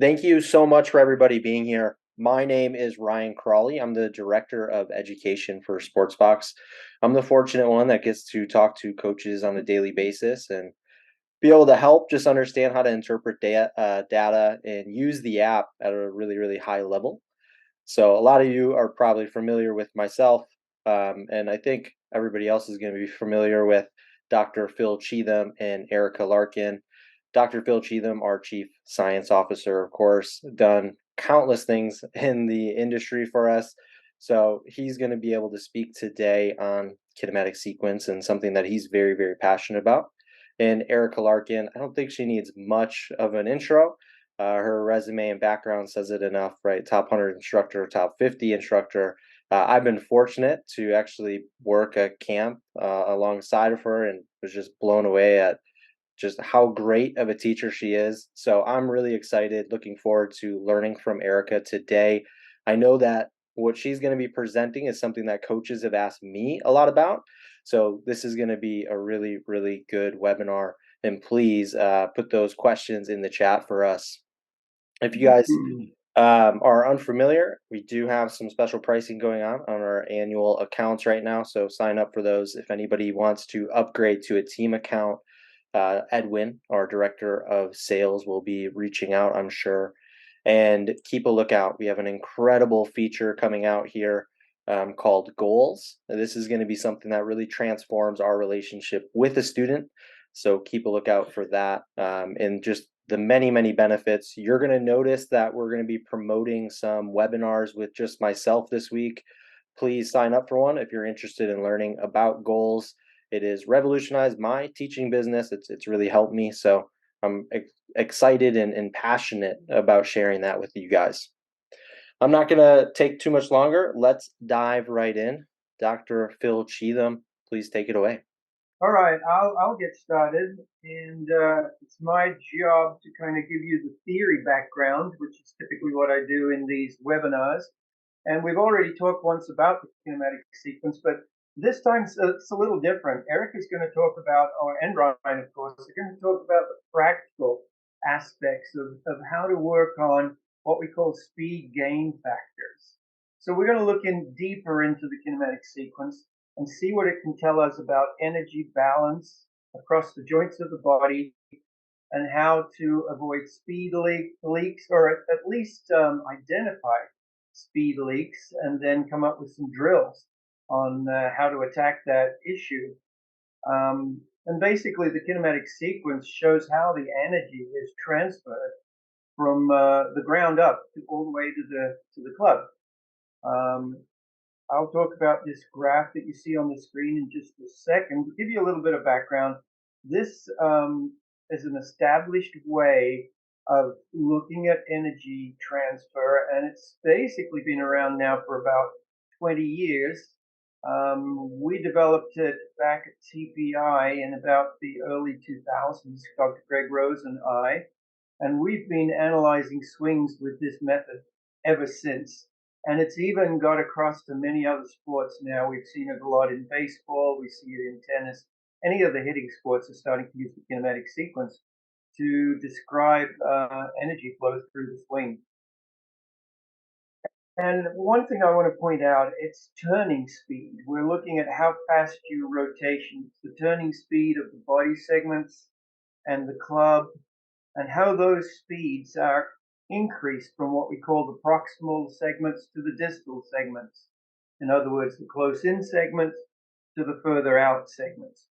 Thank you so much for everybody being here. My name is Ryan Crawley. I'm the director of education for Sportsbox. I'm the fortunate one that gets to talk to coaches on a daily basis and be able to help just understand how to interpret data and use the app at a really, really high level. So, a lot of you are probably familiar with myself, and I think everybody else is going to be familiar with Dr. Phil Cheetham and Erika Larkin. Dr. Phil Cheetham, our Chief Science Officer, of course, done countless things in the industry for us. So he's going to be able to speak today on kinematic sequence and something that he's very, very passionate about. And Erika Larkin, I don't think she needs much of an intro. Her resume and background says it enough, right? Top 100 instructor, top 50 instructor. I've been fortunate to actually work a camp alongside of her and was just blown away at just how great of a teacher she is. So I'm really excited, looking forward to learning from Erika today. I know that what she's going to be presenting is something that coaches have asked me a lot about. So this is going to be a really, really good webinar. And please put those questions in the chat for us. If you guys are unfamiliar, we do have some special pricing going on our annual accounts right now. So sign up for those. If anybody wants to upgrade to a team account, Edwin, our director of sales, will be reaching out, I'm sure. And keep a lookout. We have an incredible feature coming out here called Goals. This is going to be something that really transforms our relationship with a student. So keep a lookout for that. And just the many, many benefits. You're going to notice that we're going to be promoting some webinars with just myself this week. Please sign up for one if you're interested in learning about goals. It has revolutionized my teaching business. It's really helped me. So I'm excited and passionate about sharing that with you guys. I'm not going to take too much longer. Let's dive right in. Dr. Phil Cheetham, please take it away. All right, I'll get started, and it's my job to kind of give you the theory background, which is typically what I do in these webinars. And we've already talked once about the kinematic sequence, but this time it's a little different. Eric is going to talk about, and Ryan, of course, they're going to talk about the practical aspects of how to work on what we call speed gain factors. So we're going to look in deeper into the kinematic sequence and see what it can tell us about energy balance across the joints of the body and how to avoid speed leaks, or at least identify speed leaks, and then come up with some drills on how to attack that issue. And basically, the kinematic sequence shows how the energy is transferred from the ground up to all the way to the club. I'll talk about this graph that you see on the screen in just a second. To give you a little bit of background, this is an established way of looking at energy transfer, and it's basically been around now for about 20 years. We developed it back at TPI in about the early 2000s, Dr. Greg Rose and I, and we've been analyzing swings with this method ever since. And it's even got across to many other sports now. We've seen it a lot in baseball, we see it in tennis. Any of the hitting sports are starting to use the kinematic sequence to describe energy flow through the swing. And one thing I want to point out, it's turning speed. We're looking at how fast you rotation. It's the turning speed of the body segments and the club, and how those speeds are increased from what we call the proximal segments to the distal segments. In other words, the close-in segments to the further out segments.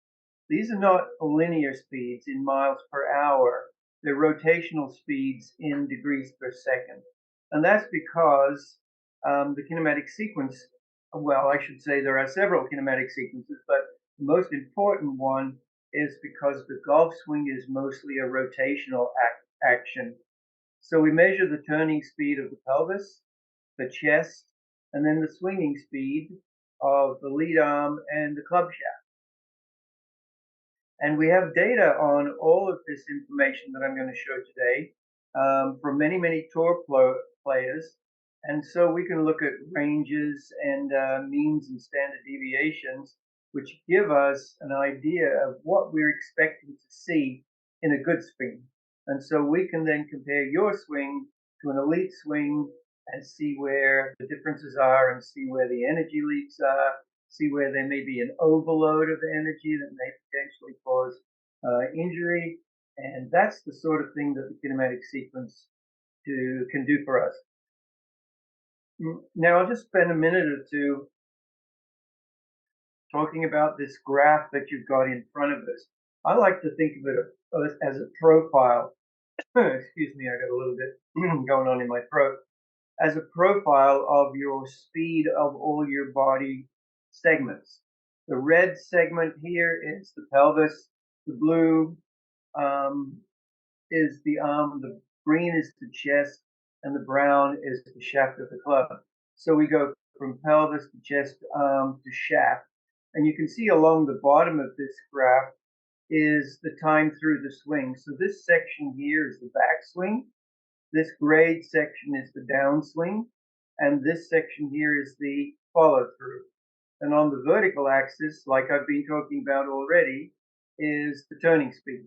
These are not linear speeds in miles per hour. They're rotational speeds in degrees per second. And that's because the kinematic sequence, well, I should say there are several kinematic sequences, but the most important one is because the golf swing is mostly a rotational action. So we measure the turning speed of the pelvis, the chest, and then the swinging speed of the lead arm and the club shaft. And we have data on all of this information that I'm going to show today from many, many tour players. And so we can look at ranges and means and standard deviations, which give us an idea of what we're expecting to see in a good swing. And so we can then compare your swing to an elite swing and see where the differences are and see where the energy leaks are, see where there may be an overload of energy that may potentially cause injury. And that's the sort of thing that the kinematic sequence can do for us. Now, I'll just spend a minute or two talking about this graph that you've got in front of us. I like to think of it as a profile. Excuse me, I got a little bit going on in my throat. As a profile of your speed of all your body segments. The red segment here is the pelvis, the blue is the arm, the green is the chest, and the brown is the shaft of the club. So we go from pelvis to chest to shaft. And you can see along the bottom of this graph is the time through the swing. So this section here is the backswing. This grayed section is the downswing. And this section here is the follow through. And on the vertical axis, like I've been talking about already, is the turning speed.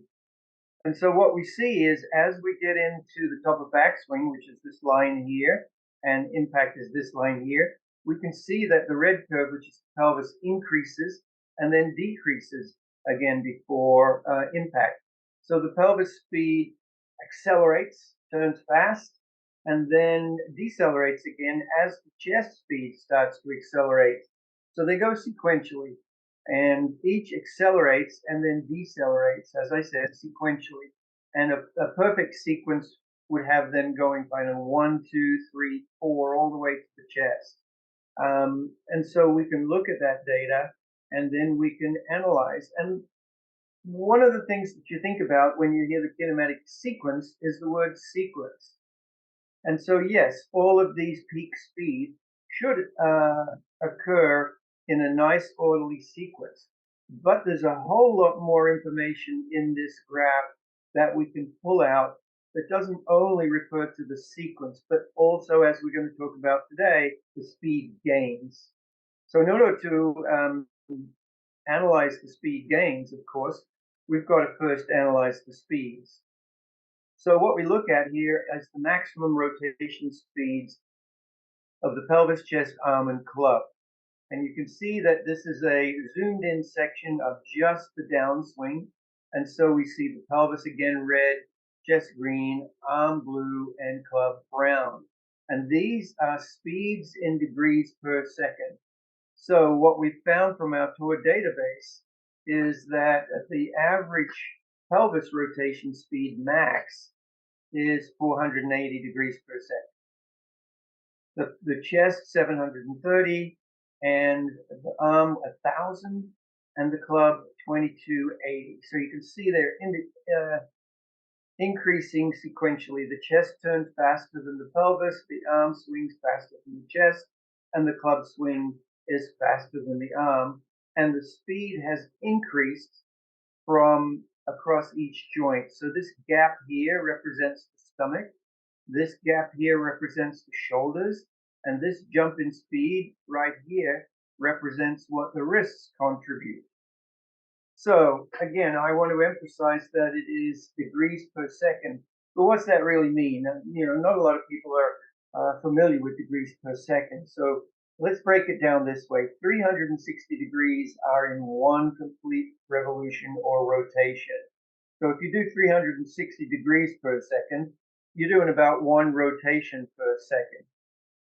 And so what we see is as we get into the top of backswing, which is this line here, and impact is this line here, we can see that the red curve, which is the pelvis, increases and then decreases again before impact. So the pelvis speed accelerates, turns fast, and then decelerates again as the chest speed starts to accelerate. So they go sequentially. And each accelerates and then decelerates, as I said, sequentially. And a perfect sequence would have them going kind of 1, 2, 3, 4, all the way to the chest. And so we can look at that data and then we can analyze. And one of the things that you think about when you hear the kinematic sequence is the word sequence. And so, yes, all of these peak speeds should occur in a nice orderly sequence. But there's a whole lot more information in this graph that we can pull out that doesn't only refer to the sequence, but also, as we're going to talk about today, the speed gains. So in order to analyze the speed gains, of course, we've got to first analyze the speeds. So what we look at here is the maximum rotation speeds of the pelvis, chest, arm, and club. And you can see that this is a zoomed in section of just the downswing. And so we see the pelvis again red, chest green, arm blue, and club brown. And these are speeds in degrees per second. So what we found from our tour database is that the average pelvis rotation speed max is 480 degrees per second. The chest 730, and the arm 1,000, and the club 2280. So you can see they're increasing sequentially. The chest turns faster than the pelvis, the arm swings faster than the chest, and the club swing is faster than the arm. And the speed has increased from across each joint. So this gap here represents the stomach. This gap here represents the shoulders. And this jump in speed right here represents what the wrists contribute. So again, I want to emphasize that it is degrees per second. But what's that really mean? Not a lot of people are familiar with degrees per second. So let's break it down this way. 360 degrees are in one complete revolution or rotation. So if you do 360 degrees per second, you're doing about one rotation per second.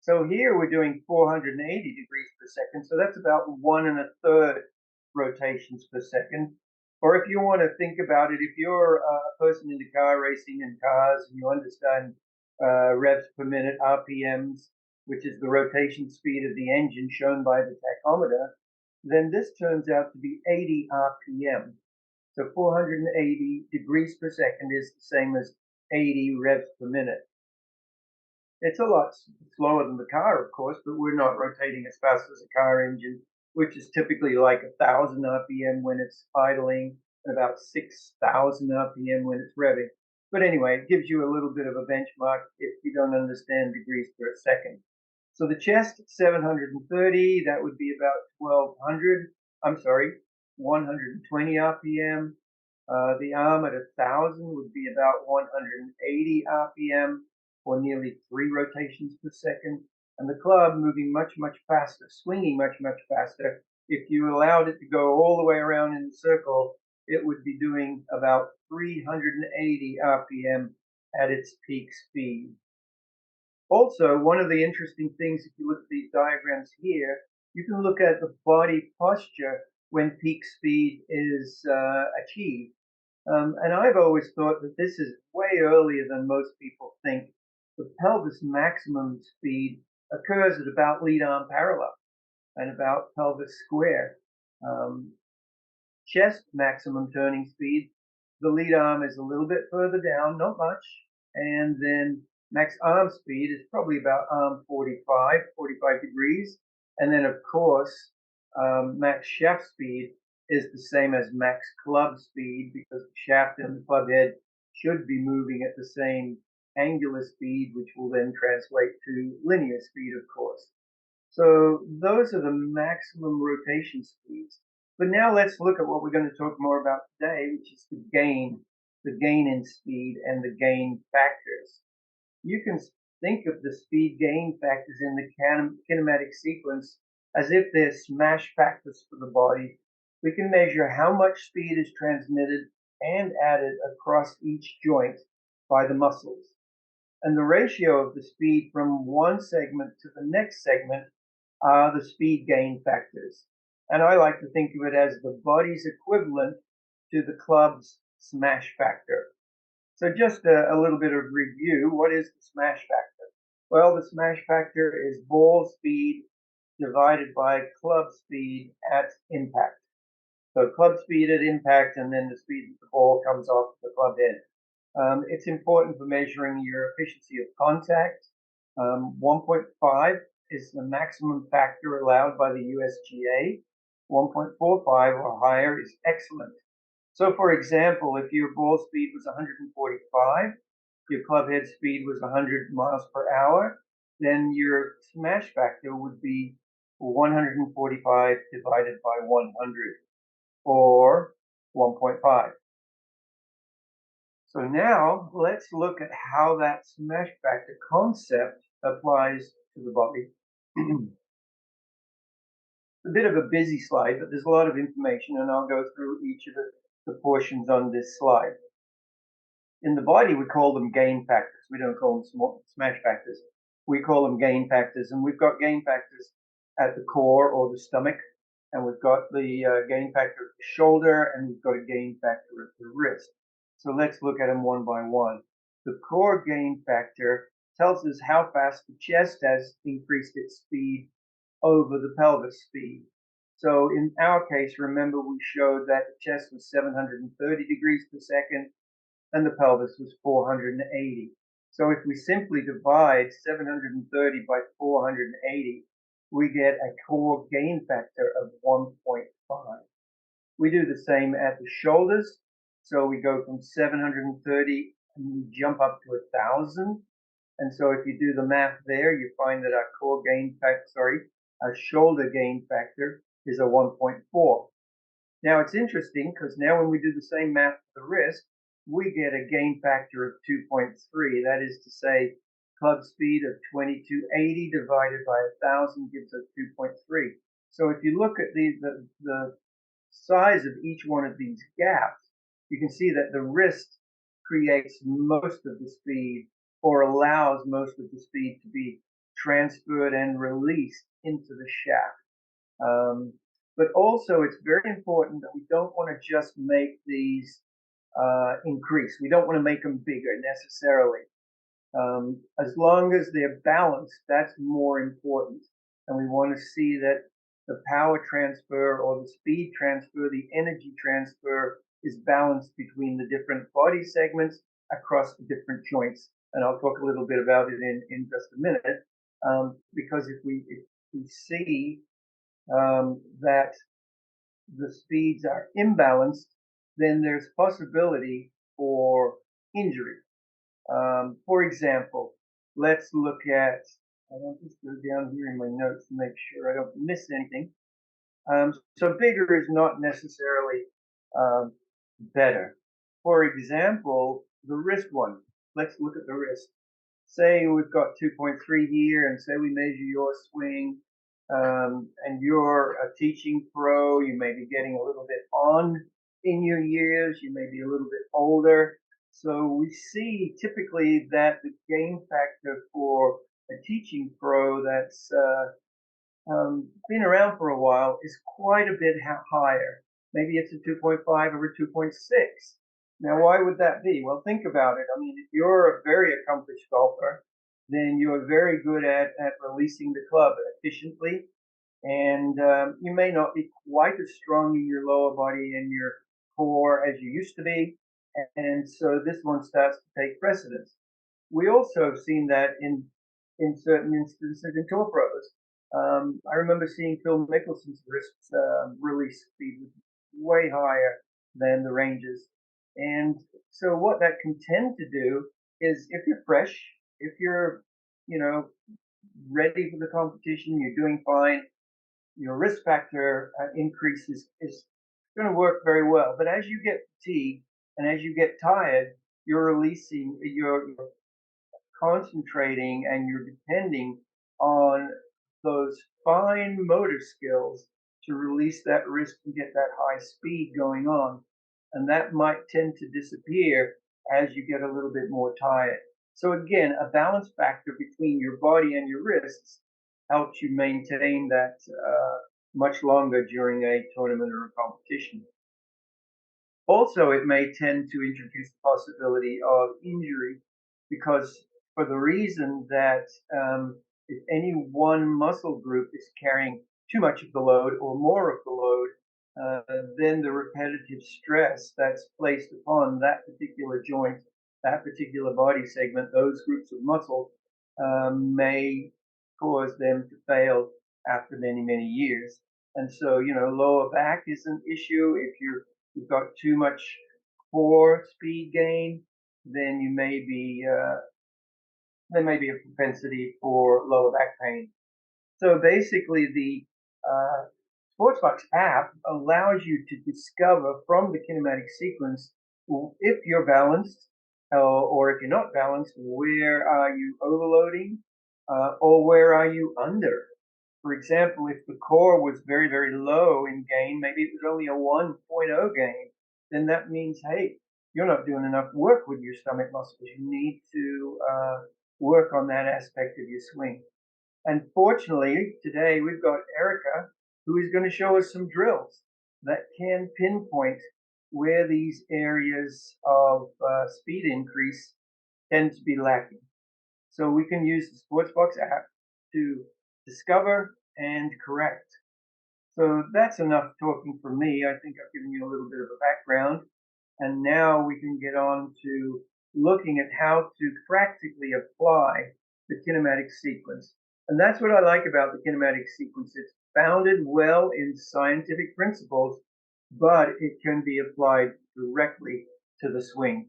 So here we're doing 480 degrees per second. So that's about 1 1/3 rotations per second. Or if you want to think about it, if you're a person into car racing and cars and you understand revs per minute, RPMs, which is the rotation speed of the engine shown by the tachometer, then this turns out to be 80 RPM. So 480 degrees per second is the same as 80 revs per minute. It's a lot slower than the car, of course, but we're not rotating as fast as a car engine, which is typically like 1,000 RPM when it's idling and about 6,000 RPM when it's revving. But anyway, it gives you a little bit of a benchmark if you don't understand degrees per second. So the chest, 730, that would be about 120 RPM. The arm at 1,000 would be about 180 RPM. or nearly 3 rotations per second, and the club moving much, much faster, swinging much, much faster. If you allowed it to go all the way around in the circle, it would be doing about 380 RPM at its peak speed. Also, one of the interesting things, if you look at these diagrams here, you can look at the body posture when peak speed is achieved. And I've always thought that this is way earlier than most people think. The pelvis maximum speed occurs at about lead arm parallel and about pelvis square. Um, Chest maximum turning speed, the lead arm is a little bit further down, not much, and then max arm speed is probably about arm 45 degrees, and then of course max shaft speed is the same as max club speed because the shaft and the club head should be moving at the same angular speed, which will then translate to linear speed, of course. So those are the maximum rotation speeds. But now let's look at what we're going to talk more about today, which is the gain in speed and the gain factors. You can think of the speed gain factors in the kinematic sequence as if they're smash factors for the body. We can measure how much speed is transmitted and added across each joint by the muscles. And the ratio of the speed from one segment to the next segment are the speed gain factors. And I like to think of it as the body's equivalent to the club's smash factor. So just a little bit of review. What is the smash factor? Well, the smash factor is ball speed divided by club speed at impact. So club speed at impact and then the speed that the ball comes off the club head. It's important for measuring your efficiency of contact. 1.5 is the maximum factor allowed by the USGA. 1.45 or higher is excellent. So for example, if your ball speed was 145, your club head speed was 100 miles per hour, then your smash factor would be 145 divided by 100, or 1.5. So now let's look at how that smash factor concept applies to the body. A bit of a busy slide, but there's a lot of information, and I'll go through each of the portions on this slide. In the body, we call them gain factors. We don't call them smash factors. We call them gain factors, and we've got gain factors at the core or the stomach, and we've got the gain factor at the shoulder, and we've got a gain factor at the wrist. So let's look at them one by one. The core gain factor tells us how fast the chest has increased its speed over the pelvis speed. So in our case, remember we showed that the chest was 730 degrees per second and the pelvis was 480. So if we simply divide 730 by 480, we get a core gain factor of 1.5. We do the same at the shoulders. So we go from 730 and we jump up to 1,000. And so if you do the math there, you find that our shoulder gain factor is a 1.4. Now it's interesting because now when we do the same math for the wrist, we get a gain factor of 2.3. That is to say, club speed of 2280 divided by 1,000 gives us 2.3. So if you look at the size of each one of these gaps, you can see that the wrist creates most of the speed or allows most of the speed to be transferred and released into the shaft. But also it's very important that we don't want to just make these increase. We don't want to make them bigger necessarily. As long as they're balanced, that's more important. And we want to see that the power transfer or the speed transfer, the energy transfer is balanced between the different body segments across the different joints. And I'll talk a little bit about it in just a minute. Because if we see that the speeds are imbalanced, then there's possibility for injury. For example, let's look at, I'll just go down here in my notes to make sure I don't miss anything. So bigger is not necessarily better. For example, the wrist one. Let's look at the wrist. say we've got 2.3 here, and say we measure your swing, and you're a teaching pro, you may be getting a little bit on in your years, you may be a little bit older. So we see typically that the gain factor for a teaching pro that's been around for a while is quite a bit higher. Maybe it's a 2.5 over 2.6. Now, why would that be? Well, think about it. I mean, if you're a very accomplished golfer, then you're very good at releasing the club efficiently. And you may not be quite as strong in your lower body and your core as you used to be. And so this one starts to take precedence. We also have seen that in certain instances in tour pros. I remember seeing Phil Mickelson's wrist release speed was way higher than the ranges. And so what that can tend to do is if you're fresh, if you're, you know, ready for the competition, you're doing fine, your risk factor increase is going to work very well. But as you get fatigued and as you get tired, you're concentrating and you're depending on those fine motor skills to release that wrist and get that high speed going on. And that might tend to disappear as you get a little bit more tired. So again, a balance factor between your body and your wrists helps you maintain that much longer during a tournament or a competition. Also, it may tend to introduce the possibility of injury because for the reason that if any one muscle group is carrying too much of the load or more of the load, then the repetitive stress that's placed upon that particular joint, that particular body segment, those groups of muscle may cause them to fail after many, many years. And so, lower back is an issue. If you've got too much core speed gain, then there may be a propensity for lower back pain. So basically, the Sportsbox app allows you to discover from the kinematic sequence if you're balanced or if you're not balanced, where are you overloading or where are you under. For example, if the core was very, very low in gain, maybe it was only a 1.0 gain, then that means, hey, you're not doing enough work with your stomach muscles. You need to work on that aspect of your swing. And fortunately, today we've got Erika, who is going to show us some drills that can pinpoint where these areas of speed increase tend to be lacking. So we can use the Sportsbox app to discover and correct. So that's enough talking for me. I think I've given you a little bit of a background. And now we can get on to looking at how to practically apply the kinematic sequence. And that's what I like about the kinematic sequence. It's founded well in scientific principles, but it can be applied directly to the swing.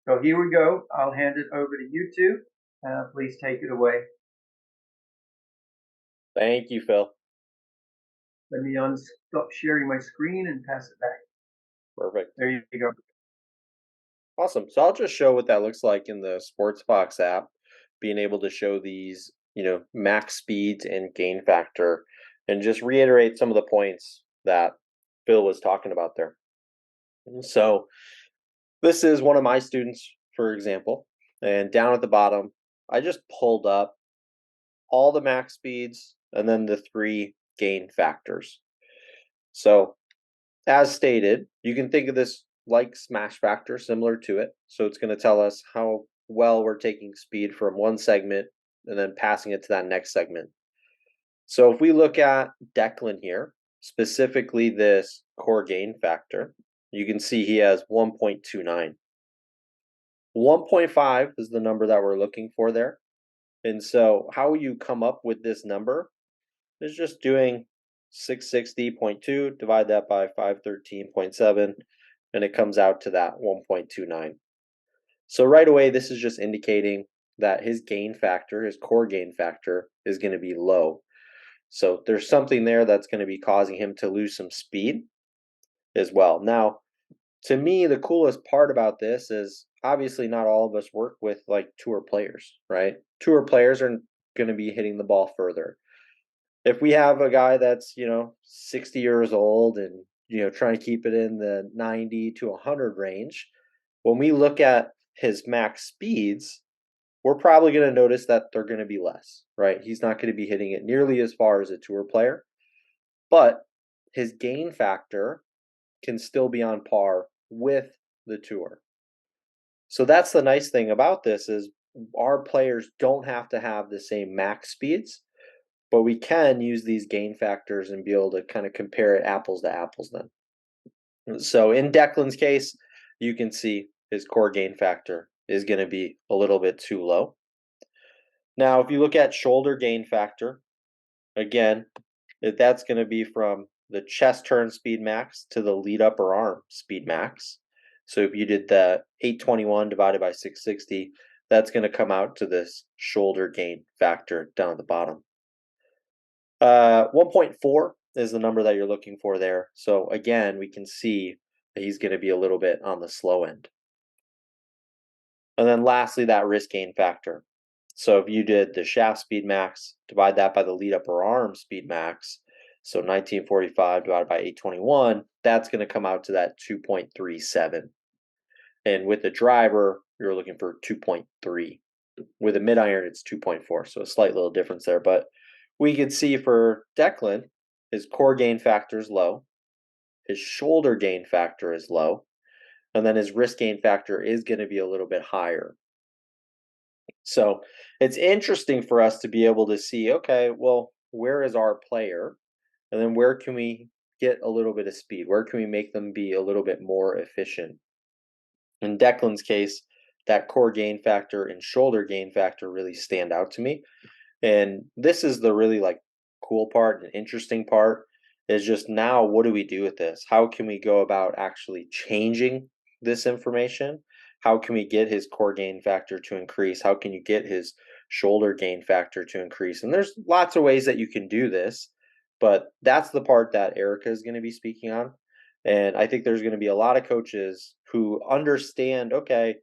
So here we go. I'll hand it over to you two. Please take it away. Thank you, Phil. Let me stop sharing my screen and pass it back. Perfect. There you go. Awesome. So I'll just show what that looks like in the Sportsbox app, being able to show these, max speeds and gain factor, and just reiterate some of the points that Phil was talking about there. So this is one of my students, for example, and down at the bottom, I just pulled up all the max speeds and then the 3 gain factors. So as stated, you can think of this like smash factor, similar to it. So it's going to tell us how well we're taking speed from one segment and then passing it to that next segment. So if we look at Declan here, specifically this core gain factor, you can see he has 1.29. 1.5 is the number that we're looking for there. And so how you come up with this number is just doing 660.2, divide that by 513.7, and it comes out to that 1.29. So right away, this is just indicating that his gain factor, his core gain factor, is going to be low. So there's something there that's going to be causing him to lose some speed as well. Now, to me, the coolest part about this is obviously not all of us work with like tour players, right? Tour players are going to be hitting the ball further. If we have a guy that's, 60 years old and, trying to keep it in the 90 to 100 range, when we look at his max speeds, we're probably going to notice that they're going to be less, right? He's not going to be hitting it nearly as far as a tour player, but his gain factor can still be on par with the tour. So that's the nice thing about this is our players don't have to have the same max speeds, but we can use these gain factors and be able to kind of compare it apples to apples then. So in Declan's case, you can see his core gain factor is going to be a little bit too low. Now, if you look at shoulder gain factor, again, that's going to be from the chest turn speed max to the lead upper arm speed max. So if you did the 821 divided by 660, that's going to come out to this shoulder gain factor down at the bottom. 1.4 is the number that you're looking for there. So again, we can see that he's going to be a little bit on the slow end. And then lastly, that wrist gain factor. So if you did the shaft speed max, divide that by the lead upper arm speed max, so 1945 divided by 821, that's going to come out to that 2.37. And with the driver, you're looking for 2.3. With a mid iron, it's 2.4, so a slight little difference there. But we can see for Declan, his core gain factor is low, his shoulder gain factor is low, and then his wrist gain factor is going to be a little bit higher. So it's interesting for us to be able to see, okay, well, where is our player? And then where can we get a little bit of speed? Where can we make them be a little bit more efficient? In Declan's case, that core gain factor and shoulder gain factor really stand out to me. And this is the really like cool part and interesting part is just now what do we do with this? How can we go about actually changing this information? How can we get his core gain factor to increase? How can you get his shoulder gain factor to increase? And there's lots of ways that you can do this, but that's the part that Erika is going to be speaking on. And I think there's going to be a lot of coaches who understand, okay,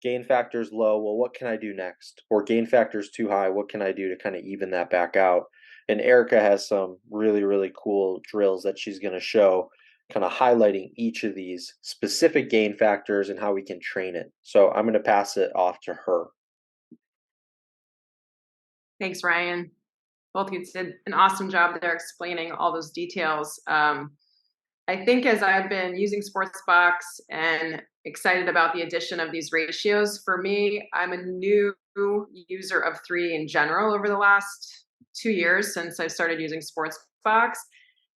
gain factor's low. Well, what can I do next? Or gain factor's too high. What can I do to kind of even that back out? And Erika has some really, really cool drills that she's going to show, kind of highlighting each of these specific gain factors and how we can train it. So I'm going to pass it off to her. Thanks, Ryan. Both of you did an awesome job there explaining all those details. I think as I've been using Sportsbox and excited about the addition of these ratios, for me, I'm a new user of 3 in general over the last 2 years since I started using Sportsbox.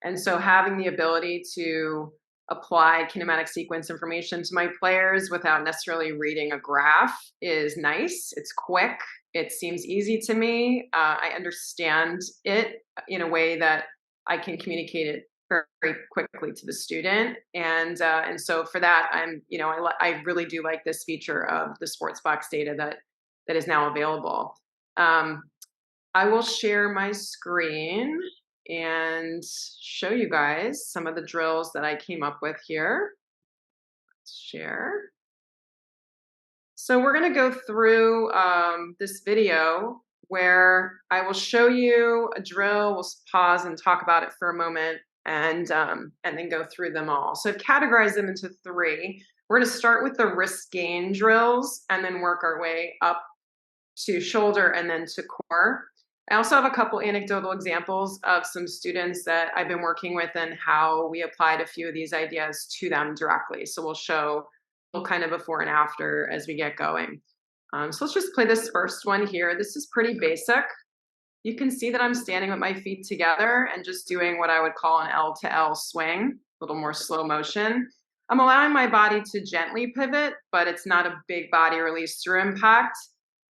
And so having the ability to apply kinematic sequence information to my players without necessarily reading a graph is nice. It's quick. It seems easy to me. I understand it in a way that I can communicate it very quickly to the student, and so for that, I really do like this feature of the Sportsbox data that is now available. I will share my screen and show you guys some of the drills that I came up with here. Let's share. So we're going to go through this video where I will show you a drill. We'll pause and talk about it for a moment, and then go through them all. So I've categorized them into 3. We're going to start with the wrist gain drills and then work our way up to shoulder and then to core. I also have a couple anecdotal examples of some students that I've been working with and how we applied a few of these ideas to them directly. So we'll show kind of before and after as we get going. So let's just play this first one here. This is pretty basic. You can see that I'm standing with my feet together and just doing what I would call an L to L swing, a little more slow motion. I'm allowing my body to gently pivot, but it's not a big body release through impact.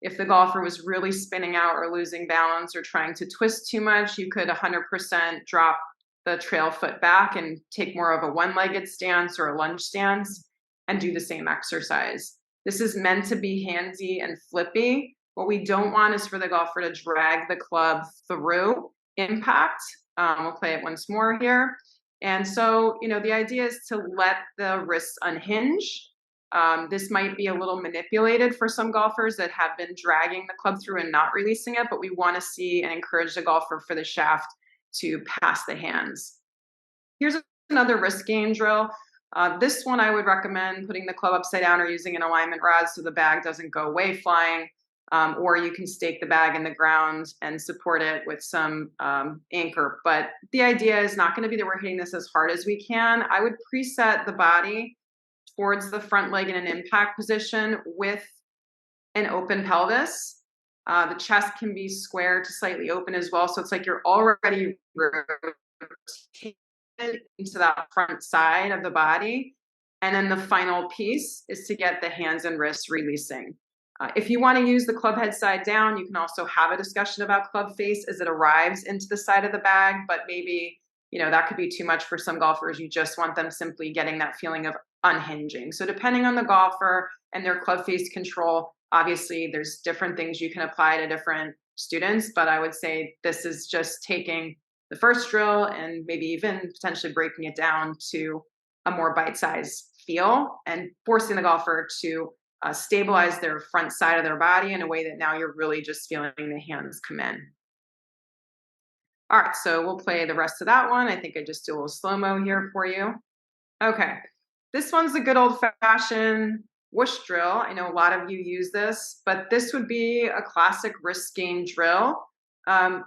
If the golfer was really spinning out or losing balance or trying to twist too much, you could 100% drop the trail foot back and take more of a one-legged stance or a lunge stance and do the same exercise. This is meant to be handsy and flippy. What we don't want is for the golfer to drag the club through impact. We'll play it once more here. And so, the idea is to let the wrists unhinge This might be a little manipulated for some golfers that have been dragging the club through and not releasing it, but we want to see and encourage the golfer for the shaft to pass the hands. Here's another wrist gain drill. This one I would recommend putting the club upside down or using an alignment rod so the bag doesn't go away flying. Or you can stake the bag in the ground and support it with some anchor. But the idea is not going to be that we're hitting this as hard as we can. I would preset the body towards the front leg in an impact position with an open pelvis. The chest can be square to slightly open as well. So it's like you're already rotated into that front side of the body. And then the final piece is to get the hands and wrists releasing. If you want to use the club head side down, you can also have a discussion about club face as it arrives into the side of the bag, but maybe, that could be too much for some golfers. You just want them simply getting that feeling of unhinging. So depending on the golfer and their club face control, obviously there's different things you can apply to different students, but I would say this is just taking the first drill and maybe even potentially breaking it down to a more bite-sized feel and forcing the golfer to stabilize their front side of their body in a way that now you're really just feeling the hands come in. All right, so we'll play the rest of that one. I think I just do a little slow-mo here for you. Okay, this one's a good old-fashioned whoosh drill. I know a lot of you use this, but this would be a classic wrist gain drill.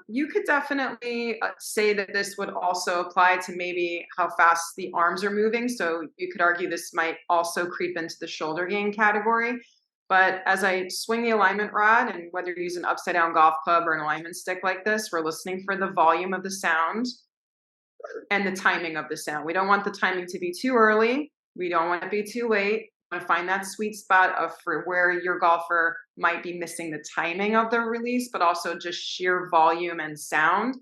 You could definitely say that this would also apply to maybe how fast the arms are moving. So you could argue this might also creep into the shoulder gain category. But as I swing the alignment rod, and whether you use an upside down golf club or an alignment stick like this, we're listening for the volume of the sound and the timing of the sound. We don't want the timing to be too early. We don't want it to be too late. We want to find that sweet spot of for where your golfer might be missing the timing of the release, but also just sheer volume and sound.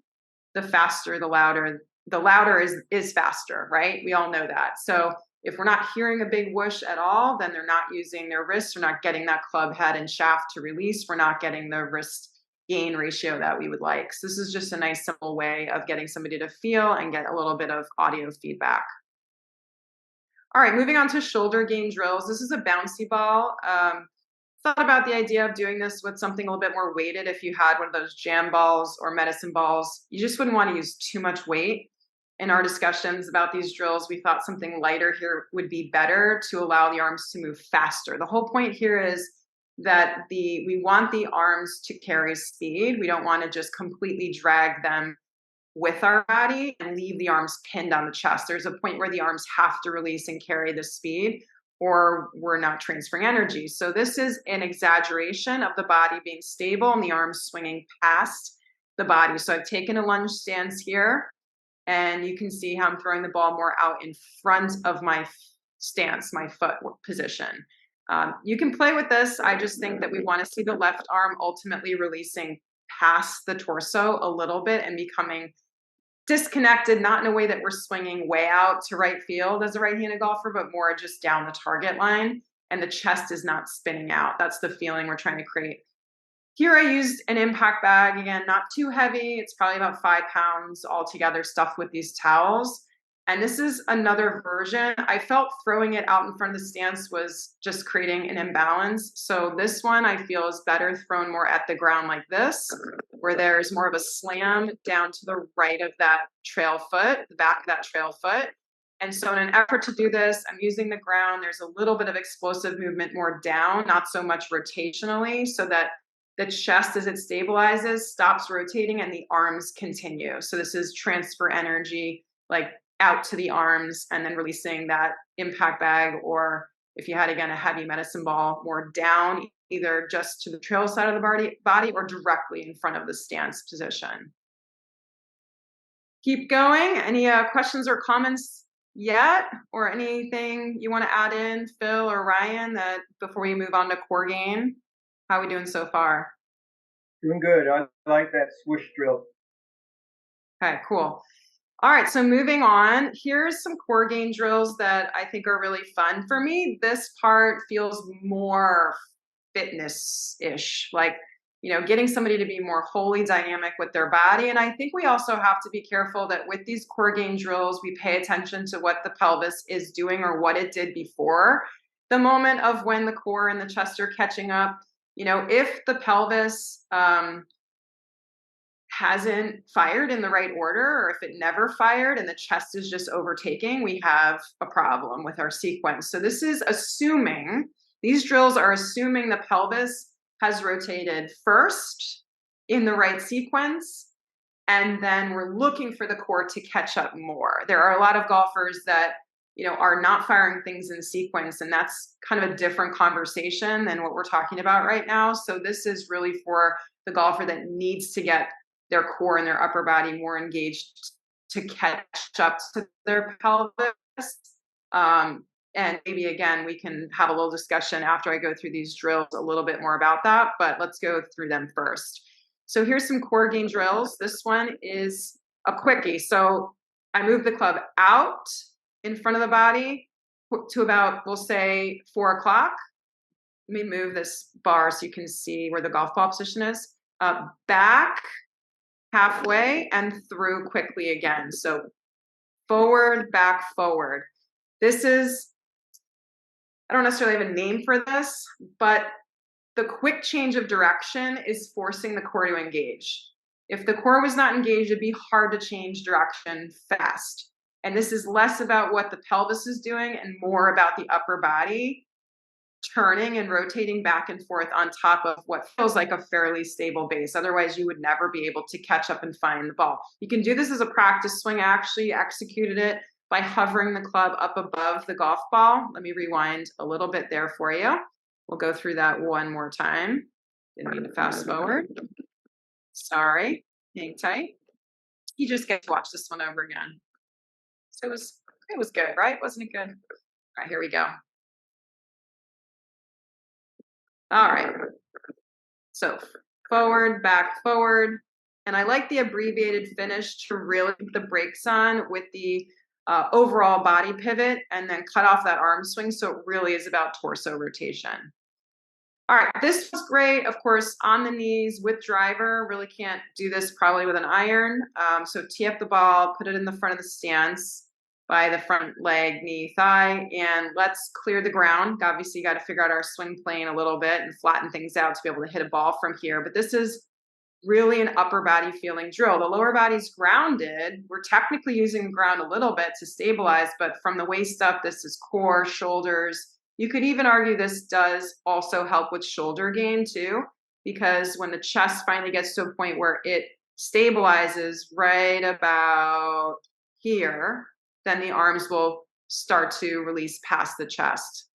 The faster, the louder. The louder is faster, right? We all know that. So if we're not hearing a big whoosh at all, then they're not using their wrists. We're not getting that club head and shaft to release. We're not getting the wrist gain ratio that we would like. So this is just a nice, simple way of getting somebody to feel and get a little bit of audio feedback. All right, moving on to shoulder gain drills. This is a bouncy ball. Thought about the idea of doing this with something a little bit more weighted. If you had one of those jam balls or medicine balls, you just wouldn't want to use too much weight. In our discussions about these drills, we thought something lighter here would be better to allow the arms to move faster. The whole point here is that we want the arms to carry speed. We don't want to just completely drag them with our body and leave the arms pinned on the chest. There's a point where the arms have to release and carry the speed, or we're not transferring energy. So this is an exaggeration of the body being stable and the arms swinging past the body. So I've taken a lunge stance here, and you can see how I'm throwing the ball more out in front of my stance, my foot position. You can play with this. I just think that we want to see the left arm ultimately releasing past the torso a little bit and becoming disconnected, not in a way that we're swinging way out to right field as a right-handed golfer, but more just down the target line, and the chest is not spinning out. That's the feeling we're trying to create. Here I used an impact bag, again, not too heavy. It's probably about 5 pounds altogether stuffed with these towels. And this is another version. I felt throwing it out in front of the stance was just creating an imbalance. So this one I feel is better thrown more at the ground like this, where there's more of a slam down to the right of that trail foot, the back of that trail foot. And so in an effort to do this, I'm using the ground. There's a little bit of explosive movement more down, not so much rotationally, so that the chest, as it stabilizes, stops rotating and the arms continue. So this is transfer energy, like out to the arms and then releasing that impact bag, or if you had, again, a heavy medicine ball, more down, either just to the trail side of the body or directly in front of the stance position. Keep going. Any questions or comments yet, or anything you want to add in, Phil or Ryan, that before we move on to core gain? How are we doing so far? Doing good. I like that swoosh drill. Okay, cool. All right, so moving on, here's some core gain drills that I think are really fun. For me, this part feels more fitness-ish, like, getting somebody to be more wholly dynamic with their body. And I think we also have to be careful that with these core gain drills, we pay attention to what the pelvis is doing or what it did before. the moment of when the core and the chest are catching up. You know, if the pelvis hasn't fired in the right order, or if it never fired and the chest is just overtaking, we have a problem with our sequence. So this is assuming, these drills are assuming the pelvis has rotated first in the right sequence, and then we're looking for the core to catch up more. There are a lot of golfers that, you know, are not firing things in sequence, and that's kind of a different conversation than what we're talking about right now. So this is really for the golfer that needs to get their core and their upper body more engaged to catch up to their pelvis. And maybe again, we can have a little discussion after I go through these drills a little bit more about that, but let's go through them first. So here's some core gain drills. This one is a quickie. So I move the club out in front of the body to about, we'll say 4 o'clock. Let me move this bar so you can see where the golf ball position is. Back halfway and through quickly again. So forward, back, forward. This is, I don't necessarily have a name for this, but the quick change of direction is forcing the core to engage. If the core was not engaged, it'd be hard to change direction fast. And this is less about what the pelvis is doing and more about the upper body turning and rotating back and forth on top of what feels like a fairly stable base. Otherwise, you would never be able to catch up and find the ball. You can do this as a practice swing. I actually executed it by hovering the club up above the golf ball. Let me rewind a little bit there for you. We'll go through that one more time. Didn't mean to fast forward. Sorry, hang tight. You just get to watch this one over again. So it was good, right? Wasn't it good? All right, here we go. All right, so forward, back, forward. And I like the abbreviated finish to really put the brakes on with the overall body pivot and then cut off that arm swing. So it really is about torso rotation. All right, this was great. Of course, on the knees with driver, really can't do this probably with an iron. So tee up the ball, put it in the front of the stance by the front leg, knee, thigh, and let's clear the ground. Obviously, you got to figure out our swing plane a little bit and flatten things out to be able to hit a ball from here. But this is really an upper body feeling drill. The lower body's grounded. We're technically using the ground a little bit to stabilize, but from the waist up, this is core, shoulders. You could even argue this does also help with shoulder gain too, because when the chest finally gets to a point where it stabilizes right about here, then the arms will start to release past the chest.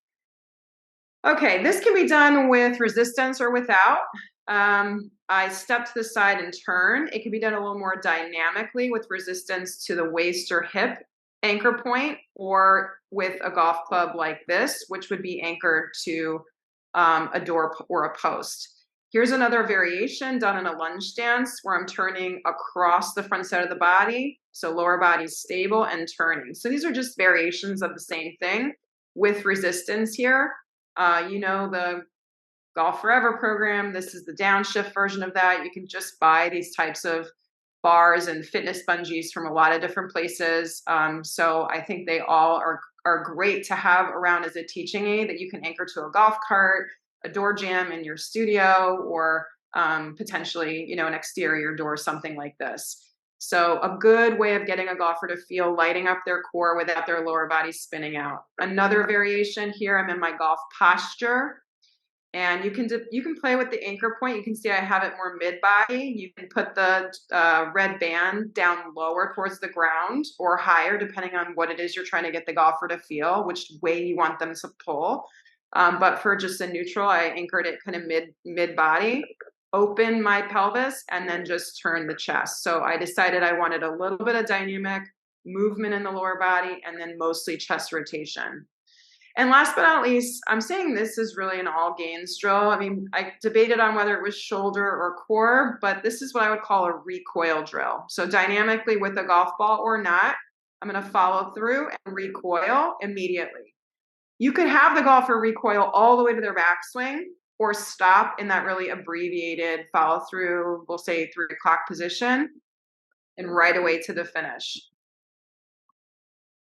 Okay, this can be done with resistance or without. I step to the side and turn. It can be done a little more dynamically with resistance to the waist or hip anchor point, or with a golf club like this, which would be anchored to a door or a post. Here's another variation done in a lunge stance where I'm turning across the front side of the body. So lower body's stable and turning. So these are just variations of the same thing with resistance here. You know, the Golf Forever program, this is the downshift version of that. You can just buy these types of bars and fitness bungees from a lot of different places. So I think they all are great to have around as a teaching aid that you can anchor to a golf cart, a door jamb in your studio, or potentially, you know, an exterior door, something like this. So a good way of getting a golfer to feel lighting up their core without their lower body spinning out. Another variation here, I'm in my golf posture. And you can play with the anchor point. You can see I have it more mid-body. You can put the red band down lower towards the ground or higher, depending on what it is you're trying to get the golfer to feel, which way you want them to pull. But for just a neutral, I anchored it kind of mid-body, open my pelvis, and then just turn the chest. So I decided I wanted a little bit of dynamic movement in the lower body and then mostly chest rotation. And last but not least, I'm saying this is really an all gains drill. I mean, I debated on whether it was shoulder or core, but this is what I would call a recoil drill. So dynamically with a golf ball or not, I'm going to follow through and recoil immediately. You could have the golfer recoil all the way to their backswing or stop in that really abbreviated follow through, we'll say 3 o'clock position, and right away to the finish.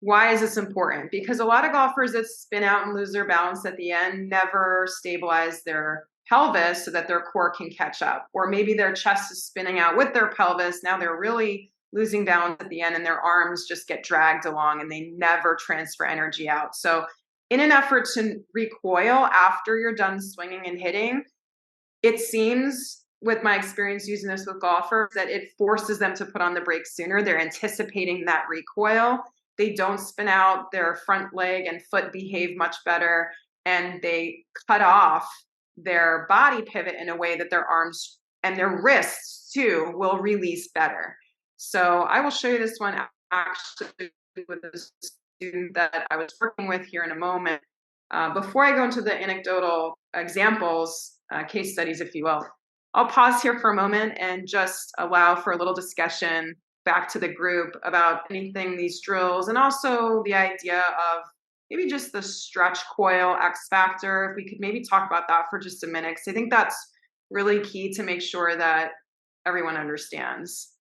Why is this important? Because a lot of golfers that spin out and lose their balance at the end never stabilize their pelvis so that their core can catch up. Or maybe their chest is spinning out with their pelvis. Now they're really losing balance at the end and their arms just get dragged along and they never transfer energy out. So, in an effort to recoil after you're done swinging and hitting, it seems with my experience using this with golfers that it forces them to put on the brakes sooner. They're anticipating that recoil. They don't spin out, their front leg and foot behave much better, and they cut off their body pivot in a way that their arms and their wrists too will release better. So I will show you this one actually with a student that I was working with here in a moment. Before I go into the anecdotal examples, case studies, if you will, I'll pause here for a moment and just allow for a little discussion back to the group about anything, these drills, and also the idea of maybe just the stretch coil X factor. If we could maybe talk about that for just a minute, because I think that's really key to make sure that everyone understands.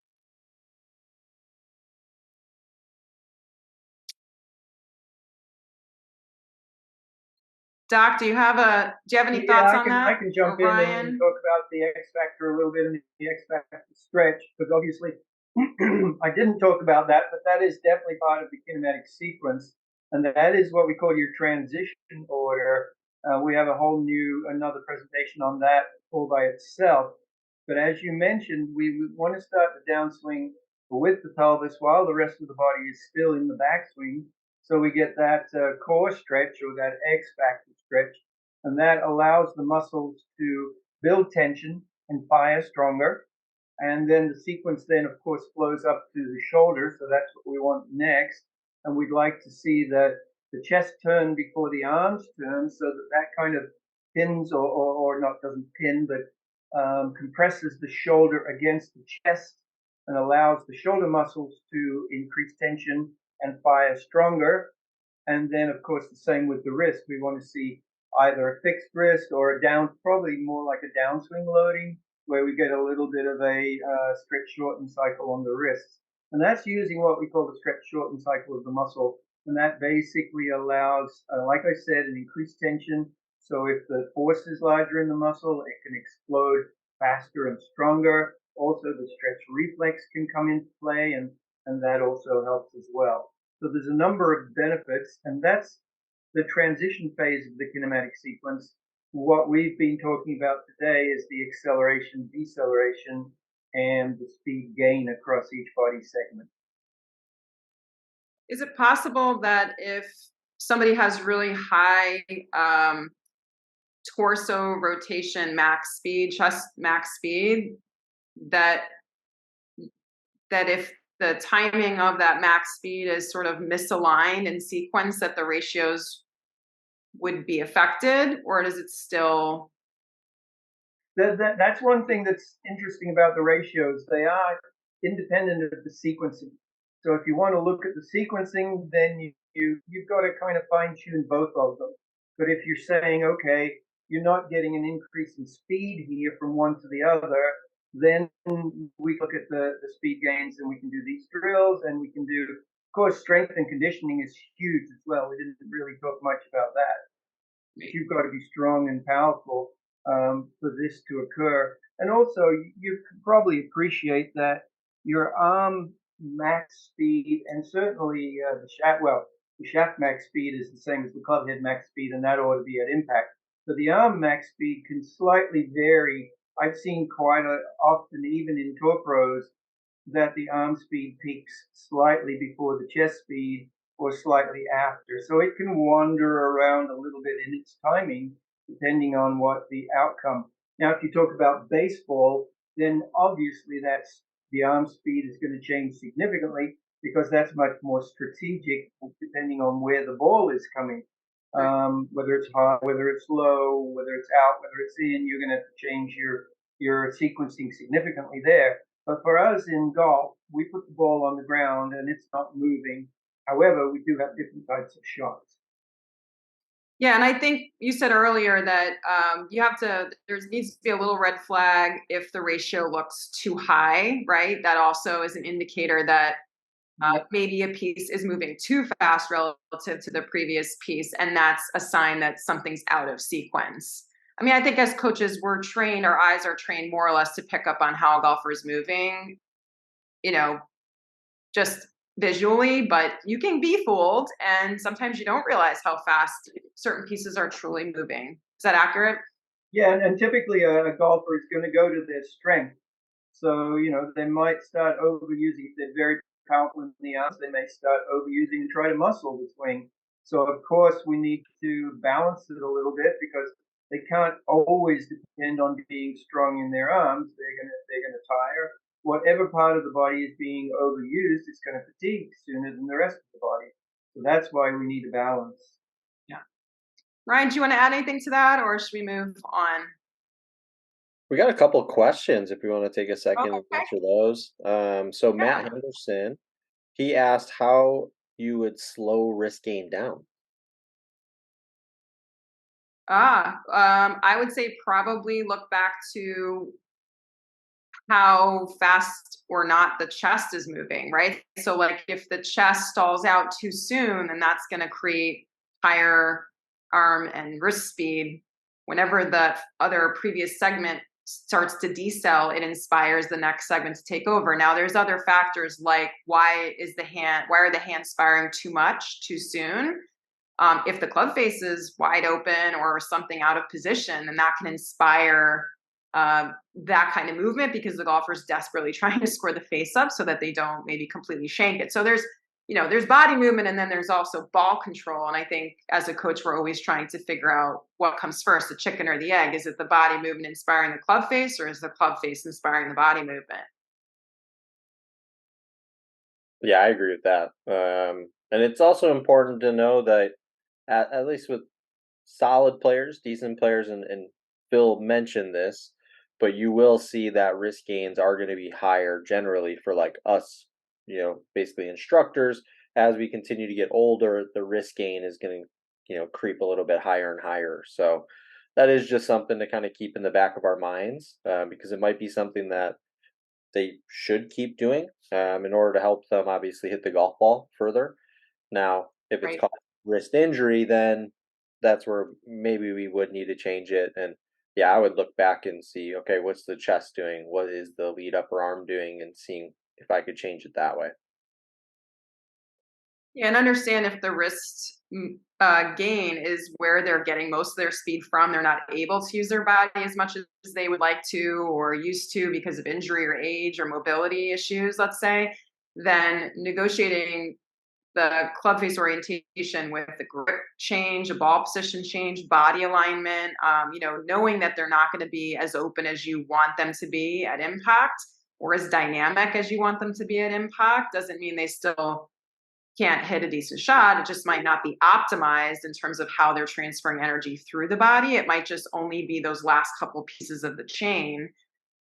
Doc, do you have any thoughts on that? I can jump in and talk about the X factor a little bit and the X factor stretch, because obviously I didn't talk about that, but that is definitely part of the kinematic sequence, and that is what we call your transition order. We have another presentation on that all by itself. But as you mentioned, we want to start the downswing with the pelvis while the rest of the body is still in the backswing. So we get that core stretch or that X factor stretch, and that allows the muscles to build tension and fire stronger. And then the sequence then, of course, flows up to the shoulder. So that's what we want next. And we'd like to see that the chest turn before the arms turn, so that that kind of pins or not doesn't pin, but compresses the shoulder against the chest and allows the shoulder muscles to increase tension and fire stronger. And then, of course, the same with the wrist. We want to see either a fixed wrist or probably more like a downswing loading, where we get a little bit of a stretch shorten cycle on the wrists. And that's using what we call the stretch shorten cycle of the muscle. And that basically allows, like I said, an increased tension. So if the force is larger in the muscle, it can explode faster and stronger. Also, the stretch reflex can come into play, and that also helps as well. So there's a number of benefits, and that's the transition phase of the kinematic sequence. What we've been talking about today is the acceleration, deceleration, and the speed gain across each body segment. Is it possible that if somebody has really high torso rotation max speed, chest max speed, that if the timing of that max speed is sort of misaligned in sequence, that the ratios would be affected, or does it still? That's one thing that's interesting about the ratios. They are independent of the sequencing. So if you want to look at the sequencing, then you've got to kind of fine tune both of them. But if you're saying, okay, you're not getting an increase in speed here from one to the other, then we look at the speed gains, and we can do these drills, and we can do, of course, strength and conditioning is huge as well. We didn't really talk much about that. You've got to be strong and powerful for this to occur. And also, you can probably appreciate that your arm max speed, and certainly the shaft max speed is the same as the club head max speed, and that ought to be at impact. But the arm max speed can slightly vary. I've seen quite often, even in tour pros, that the arm speed peaks slightly before the chest speed or slightly after. So it can wander around a little bit in its timing, depending on what the outcome. Now, if you talk about baseball, then obviously the arm speed is going to change significantly, because that's much more strategic, depending on where the ball is coming. Whether it's high, whether it's low, whether it's out, whether it's in, you're going to have to change your sequencing significantly there. But for us in golf, we put the ball on the ground and it's not moving. However, we do have different types of shots. Yeah, and I think you said earlier that there needs to be a little red flag if the ratio looks too high, right? That also is an indicator that Maybe a piece is moving too fast relative to the previous piece, and that's a sign that something's out of sequence. I mean, I think as coaches, our eyes are trained more or less to pick up on how a golfer is moving, you know, just visually, but you can be fooled, and sometimes you don't realize how fast certain pieces are truly moving. Is that accurate? Yeah, and typically a golfer is going to go to their strength. So, they might start overusing, if they're very powerful in the arms, they may start overusing and try to muscle the swing. So, of course, we need to balance it a little bit because they can't always depend on being strong in their arms. They're gonna tire. Whatever part of the body is being overused, it's going to fatigue sooner than the rest of the body. So that's why we need a balance. Yeah. Ryan, do you want to add anything to that, or should we move on? We got a couple of questions if you want to take a second and Okay. answer those. So Matt Yeah. Henderson, he asked how you would slow wrist gain down. I would say probably look back to how fast or not the chest is moving, right? So, like, if the chest stalls out too soon, then that's going to create higher arm and wrist speed. Whenever the other previous segment starts to decel, it inspires the next segment to take over. Now, there's other factors like why are the hands firing too much too soon? If the club face is wide open or something out of position, then that can inspire that kind of movement because the golfer's desperately trying to square the face up so that they don't maybe completely shank it. So there's body movement, and then there's also ball control. And I think as a coach, we're always trying to figure out what comes first, the chicken or the egg. Is it the body movement inspiring the club face, or is the club face inspiring the body movement? Yeah, I agree with that. And it's also important to know that at least with solid players, decent players, and Phil mentioned this, but you will see that risk gains are going to be higher generally for like us, basically instructors. As we continue to get older, the risk gain is going to, creep a little bit higher and higher. So that is just something to kind of keep in the back of our minds because it might be something that they should keep doing in order to help them obviously hit the golf ball further. Now, if it's Right. causing wrist injury, then that's where maybe we would need to change it. And yeah, I would look back and see, okay, what's the chest doing? What is the lead upper arm doing? And seeing if I could change it that way. Yeah, and understand if the wrist gain is where they're getting most of their speed from. They're not able to use their body as much as they would like to or used to because of injury or age or mobility issues, let's say. Then negotiating the club face orientation with the grip change, a ball position change, body alignment, knowing that they're not going to be as open as you want them to be at impact or as dynamic as you want them to be at impact doesn't mean they still can't hit a decent shot. It just might not be optimized in terms of how they're transferring energy through the body. It might just only be those last couple pieces of the chain,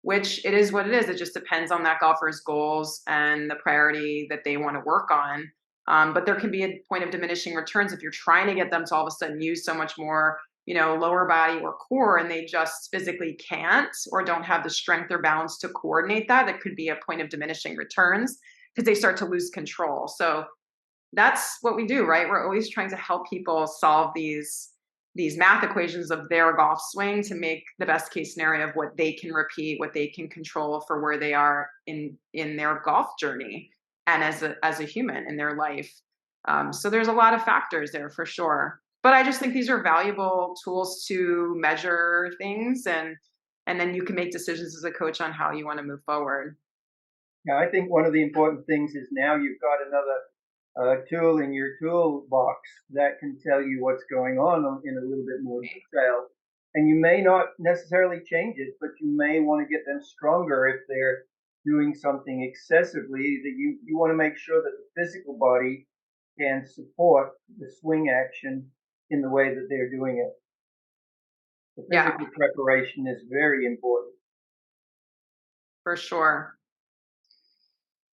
which it is what it is. It just depends on that golfer's goals and the priority that they want to work on. But there can be a point of diminishing returns if you're trying to get them to all of a sudden use so much more, lower body or core, and they just physically can't or don't have the strength or balance to coordinate that. That could be a point of diminishing returns because they start to lose control. So that's what we do, right? We're always trying to help people solve these math equations of their golf swing to make the best case scenario of what they can repeat, what they can control for where they are in their golf journey and as a human in their life. So there's a lot of factors there for sure. But I just think these are valuable tools to measure things and then you can make decisions as a coach on how you want to move forward. Yeah, I think one of the important things is now you've got another tool in your toolbox that can tell you what's going on in a little bit more detail. And you may not necessarily change it, but you may want to get them stronger if they're doing something excessively that you want to make sure that the physical body can support the swing action in the way that they're doing it. The Yeah, physical preparation is very important. for sure.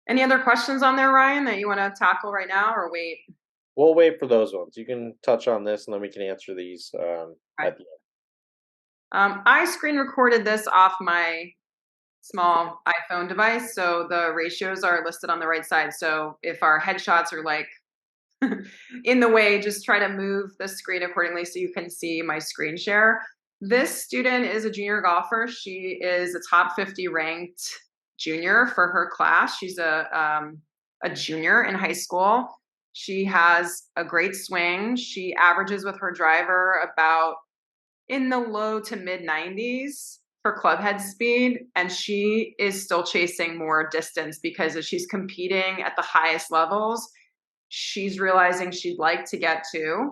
Any other questions on there, Ryan, that you want to tackle right now or wait? We'll wait for those ones. You can touch on this and then we can answer these Okay. at the end. I screen recorded this off my small iPhone device. So the ratios are listed on the right side. So if our headshots are like in the way, just try to move the screen accordingly so you can see my screen share. This student is a junior golfer. She is a top 50 ranked junior for her class. She's a junior in high school. She has a great swing. She averages with her driver about in the low to mid 90s for club head speed, and she is still chasing more distance because as she's competing at the highest levels, she's realizing she'd like to get to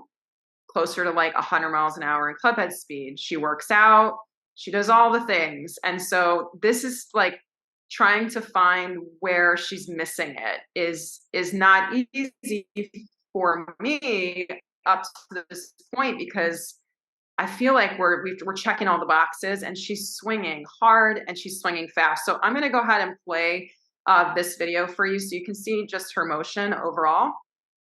closer to like 100 miles an hour in club head speed. She works out, she does all the things. And so this is like trying to find where she's missing it is not easy for me up to this point because I feel like we're checking all the boxes and she's swinging hard and she's swinging fast. So I'm going to go ahead and play this video for you so you can see just her motion overall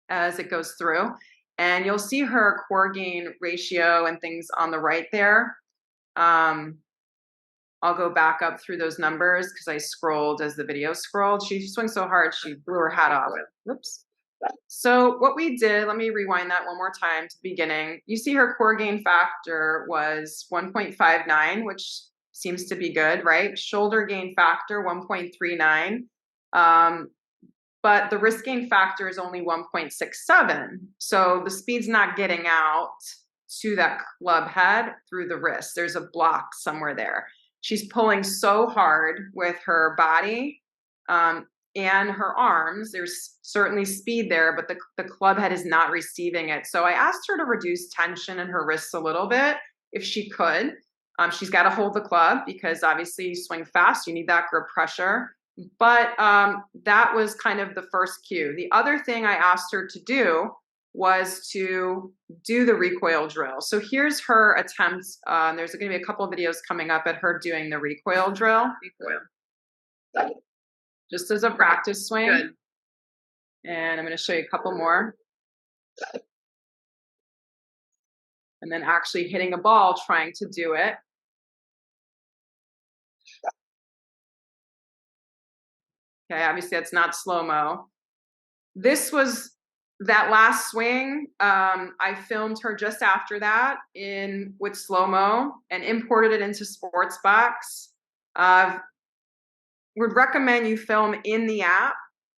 as it goes through. And you'll see her core gain ratio and things on the right there. I'll go back up through those numbers because I scrolled as the video scrolled. She swings so hard, she blew her hat off. Whoops. So what we did, let me rewind that one more time to the beginning. You see her core gain factor was 1.59, which seems to be good, right? Shoulder gain factor, 1.39. But the wrist gain factor is only 1.67. So the speed's not getting out to that club head through the wrist. There's a block somewhere there. She's pulling so hard with her body and her arms. There's certainly speed there, but the club head is not receiving it. So I asked her to reduce tension in her wrists a little bit if she could. She's got to hold the club because obviously you swing fast, you need that grip pressure. But that was kind of the first cue. The other thing I asked her to do was to do the recoil drill. So here's her attempt. There's going to be a couple of videos coming up at her doing the recoil drill. Just as a practice swing. Good. And I'm going to show you a couple more. And then actually hitting a ball, trying to do it. Okay, obviously that's not slow-mo. This was that last swing. I filmed her just after that with slow-mo and imported it into Sportsbox. Would recommend you film in the app.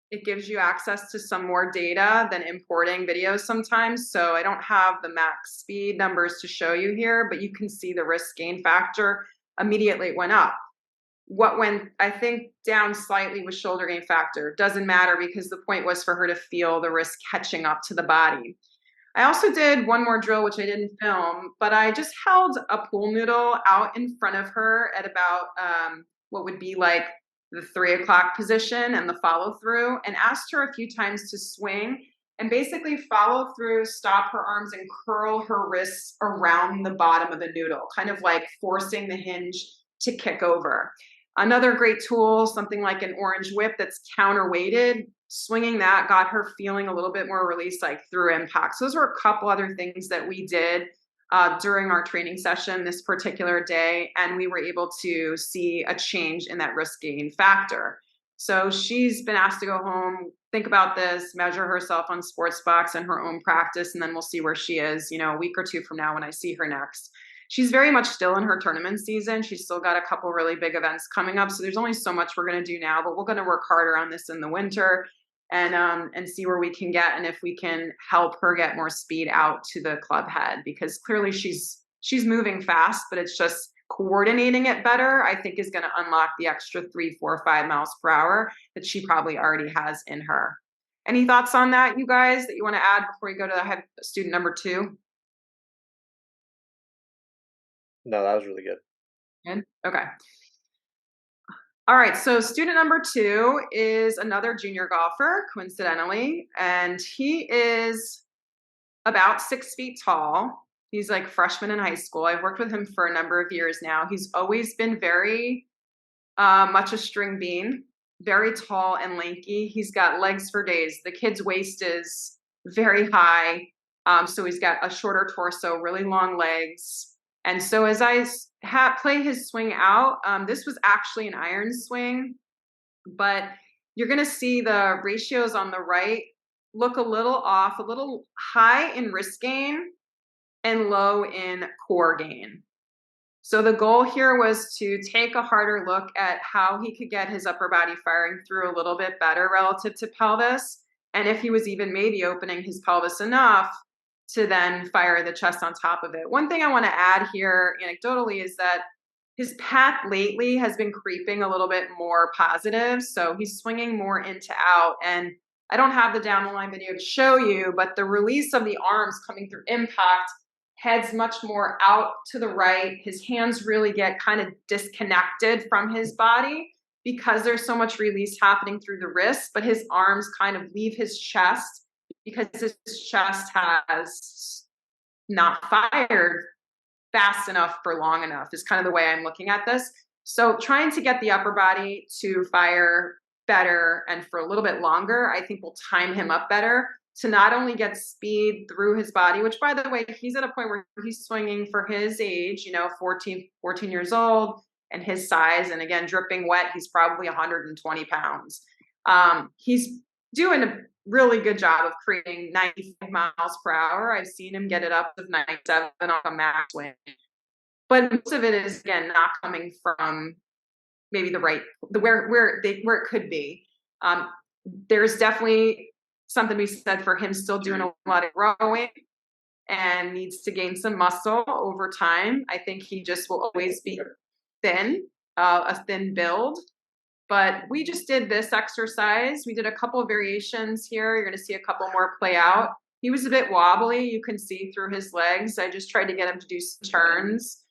It gives you access to some more data than importing videos sometimes. So I don't have the max speed numbers to show you here, but you can see the wrist gain factor immediately went up. What went, I think, down slightly was shoulder gain factor. Doesn't matter because the point was for her to feel the wrist catching up to the body. I also did one more drill, which I didn't film, but I just held a pool noodle out in front of her at about what would be like the 3 o'clock position and the follow through, and asked her a few times to swing and basically follow through, stop her arms and curl her wrists around the bottom of the noodle, kind of like forcing the hinge to kick over. Another great tool, something like an orange whip that's counterweighted, swinging that got her feeling a little bit more release like through impact. So those were a couple other things that we did during our training session this particular day, and we were able to see a change in that risk gain factor. So she's been asked to go home, think about this, measure herself on Sportsbox and her own practice, and then we'll see where she is, a week or two from now when I see her next. She's very much still in her tournament season. She's still got a couple really big events coming up. So there's only so much we're going to do now, but we're going to work harder on this in the winter and see where we can get and if we can help her get more speed out to the club head, because clearly she's moving fast, but it's just coordinating it better, I think, is going to unlock the extra 3, 4, 5 miles per hour that she probably already has in her. Any thoughts on that, you guys, that you want to add before we go to student number 2? No, that was really good. Good? Okay. All right, so student number 2 is another junior golfer, coincidentally, and he is about 6 feet tall. He's like freshman in high school. I've worked with him for a number of years now. He's always been very much a string bean, very tall and lanky. He's got legs for days. The kid's waist is very high, so he's got a shorter torso, really long legs. And so as play his swing out. This was actually an iron swing, but you're going to see the ratios on the right look a little off, a little high in wrist gain and low in core gain. So the goal here was to take a harder look at how he could get his upper body firing through a little bit better relative to pelvis, and if he was even maybe opening his pelvis enough to then fire the chest on top of it. One thing I want to add here anecdotally is that his path lately has been creeping a little bit more positive. So he's swinging more into out. And I don't have the down the line video to show you, but the release of the arms coming through impact heads much more out to the right. His hands really get kind of disconnected from his body because there's so much release happening through the wrist, but his arms kind of leave his chest because his chest has not fired fast enough for long enough is kind of the way I'm looking at this. So trying to get the upper body to fire better and for a little bit longer, I think will time him up better to not only get speed through his body, which by the way, he's at a point where he's swinging for his age, 14 years old and his size. And again, dripping wet, he's probably 120 pounds. He's doing a really good job of creating 95 miles per hour. I've seen him get it up to 97 on a max swing. But most of it is, again, not coming from maybe where it could be. There's definitely something we said for him still doing a lot of rowing and needs to gain some muscle over time. I think he just will always be thin, a thin build. But we just did this exercise. We did a couple of variations here. You're going to see a couple more play out. He was a bit wobbly. You can see through his legs. I just tried to get him to do some turns.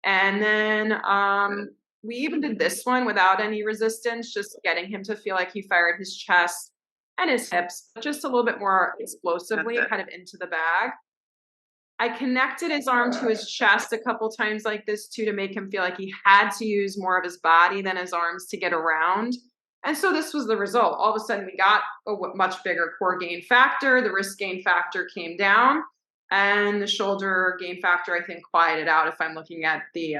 And then we even did this one without any resistance, just getting him to feel like he fired his chest and his hips, just a little bit more explosively, kind of into the bag. I connected his arm to his chest a couple times like this too, to make him feel like he had to use more of his body than his arms to get around. And so this was the result. All of a sudden we got a much bigger core gain factor. The wrist gain factor came down and the shoulder gain factor, I think, quieted out if I'm looking at the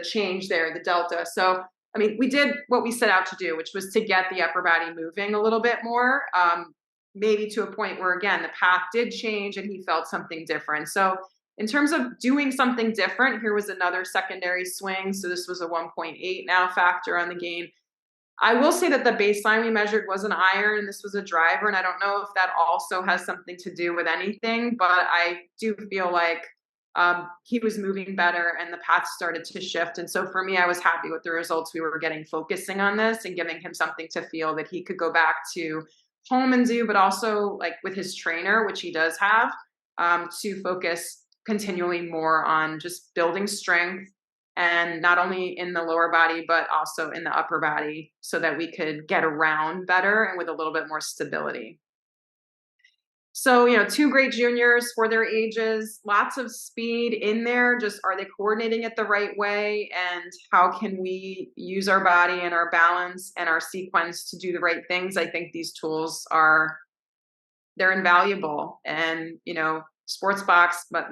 change there, the delta. So, I mean, we did what we set out to do, which was to get the upper body moving a little bit more. Maybe to a point where, again, the path did change and he felt something different. So in terms of doing something different, here was another secondary swing. So this was a 1.8 now factor on the gain. I will say that the baseline we measured was an iron and this was a driver. And I don't know if that also has something to do with anything, but I do feel like he was moving better and the path started to shift. And so for me, I was happy with the results we were getting focusing on this and giving him something to feel that he could go back to home and do, but also like with his trainer, which he does have, to focus continually more on just building strength and not only in the lower body, but also in the upper body so that we could get around better and with a little bit more stability. So, two great juniors for their ages, lots of speed in there. Just are they coordinating it the right way? And how can we use our body and our balance and our sequence to do the right things? I think these tools they're invaluable. And, Sportsbox, but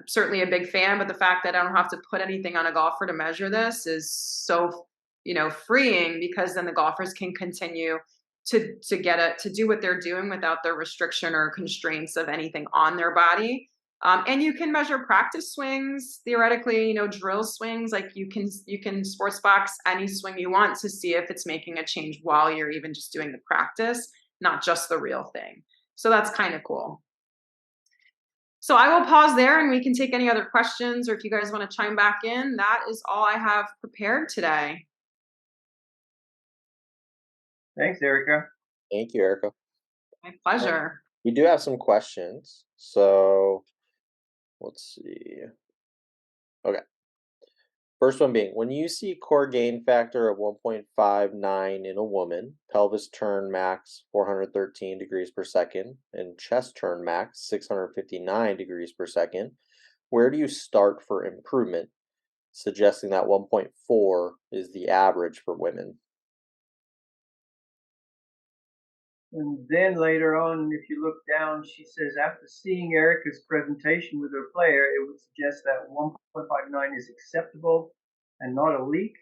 certainly a big fan, but the fact that I don't have to put anything on a golfer to measure this is so, freeing, because then the golfers can continue to do what they're doing without the restriction or constraints of anything on their body. And you can measure practice swings, theoretically, drill swings. Like you can Sportsbox any swing you want to see if it's making a change while you're even just doing the practice, not just the real thing. So that's kind of cool. So I will pause there and we can take any other questions, or if you guys want to chime back in. That is all I have prepared today. Thanks, Erika. Thank you, Erika. My pleasure. We do have some questions. So let's see. Okay. First one being, when you see core gain factor of 1.59 in a woman, pelvis turn max 413 degrees per second, and chest turn max 659 degrees per second, where do you start for improvement, suggesting that 1.4 is the average for women? Well, And then later on, if you look down, she says, after seeing Erika's presentation with her player, it would suggest that 1.59 is acceptable and not a leak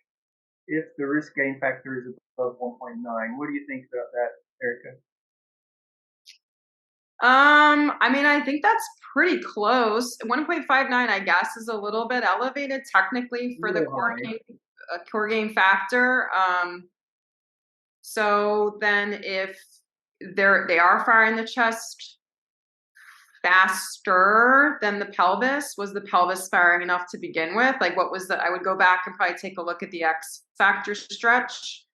if the risk gain factor is above 1.9. What do you think about that, Erika? I mean, I think that's pretty close. 1.59, I guess, is a little bit elevated technically for the core gain factor. So then if they are firing the chest faster than the pelvis, was the pelvis firing enough to begin with? Like, what was I would go back and probably take a look at the X factor stretch,